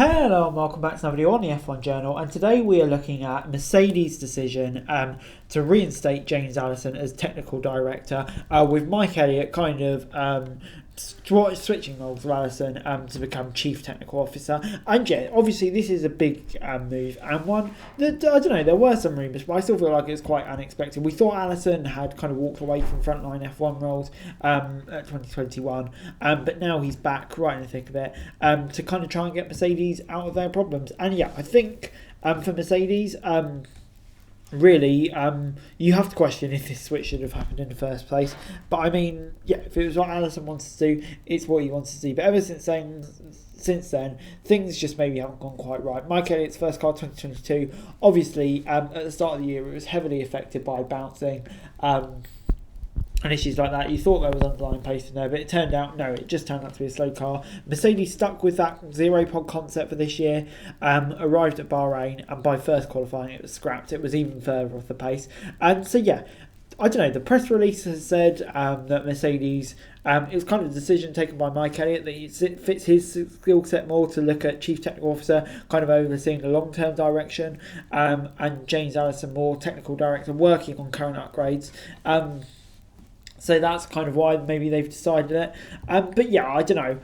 Hello and welcome back to another video on the F1 Journal, and today we are looking at Mercedes' decision to reinstate James Allison as technical director, with Mike Elliott kind of switching roles with Allison to become chief technical officer. And yeah, obviously this is a big move, and one that, I don't know, there were some rumours, but I still feel like it's quite unexpected. We thought Allison had kind of walked away from frontline F1 roles at 2021, but now he's back right in the thick of it to kind of try and get Mercedes out of their problems. And yeah, I think for Mercedes, really, you have to question if this switch should have happened in the first place. But I mean, yeah, if it was what Allison wanted to do, it's what he wanted to do. But ever since then, things just maybe haven't gone quite right. Mike Elliott's first car 2022, obviously, at the start of the year, it was heavily affected by bouncing and issues like that. You thought there was underlying pace in there, but it turned out, no, it just turned out to be a slow car. Mercedes stuck with that zero pod concept for this year, arrived at Bahrain, and by first qualifying it was scrapped. It was even further off the pace. And so yeah, I don't know, the press release has said that Mercedes, it was kind of a decision taken by Mike Elliott that it fits his skill set more to look at chief technical officer, kind of overseeing the long-term direction, and James Allison more technical director working on current upgrades. So that's kind of why maybe they've decided it. But yeah, I don't know.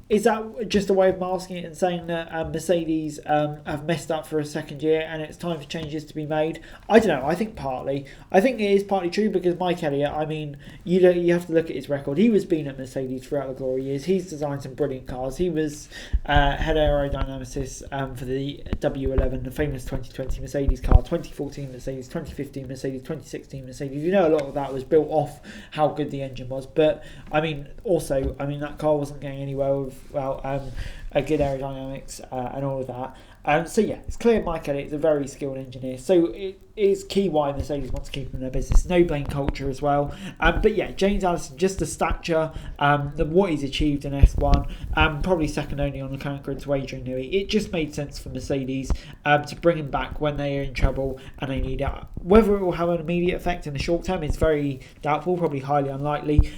Is that just a way of masking it and saying that Mercedes have messed up for a second year and it's time for changes to be made? I don't know. I think partly. I think it is partly true because Mike Elliott, I mean, you have to look at his record. He was been at Mercedes throughout the glory years. He's designed some brilliant cars. He was head aerodynamicist for the W11, the famous 2020 Mercedes car, 2014 Mercedes, 2015 Mercedes, 2016 Mercedes. You know, a lot of that was built off how good the engine was. But, I mean, also, that car wasn't going anywhere with a good aerodynamics and all of that. So yeah, it's clear Mike Elliott is a very skilled engineer. So it is key why Mercedes wants to keep him in their business. No blame culture as well. But yeah, James Allison, just the stature, what he's achieved in S1, probably second only on the current grid's wagering Nui. It just made sense for Mercedes to bring him back when they are in trouble and they need it. Whether it will have an immediate effect in the short term is very doubtful, probably highly unlikely.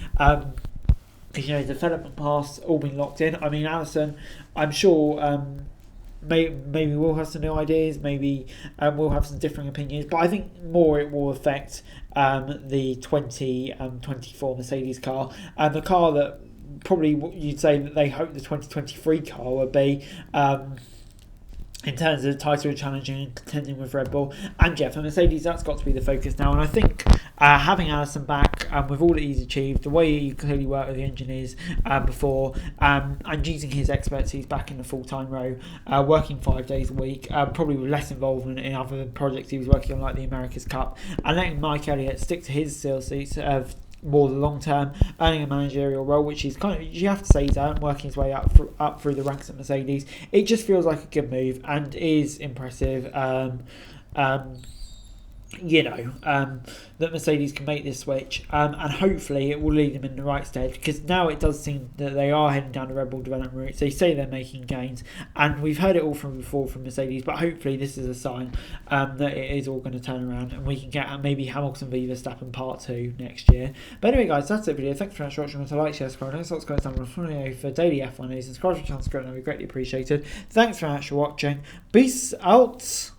Because, you know, development paths all been locked in. I mean, Allison, I'm sure maybe we'll have some new ideas, maybe we'll have some differing opinions, but I think more it will affect the 2024 Mercedes car, and the car that probably you'd say that they hope the 2023 car would be, in terms of title challenging and contending with Red Bull. And yeah, for Mercedes, that's got to be the focus now. And I think having Allison back with all that he's achieved, the way he clearly worked with the engineers before, and using his expertise back in the full-time row, working 5 days a week, probably with less involvement in other projects he was working on, like the America's Cup, and letting Mike Elliott stick to his sales seats of more the long term, earning a managerial role, which he's kind of, you have to say, he's out, working his way up through the ranks at Mercedes. It just feels like a good move and is impressive. That Mercedes can make this switch, and hopefully it will lead them in the right stead, because now it does seem that they are heading down the Red Bull development route. They say they're making gains, and we've heard it all from before from Mercedes, but hopefully this is a sign that it is all going to turn around and we can get maybe Hamilton v Verstappen part 2 next year. But anyway guys, that's it for the video. Thanks very much for watching. Remember to like, share, subscribe, and subscribe for daily F1 news, and subscribe to the channel, that would be greatly appreciated. Thanks very much for watching. Peace out.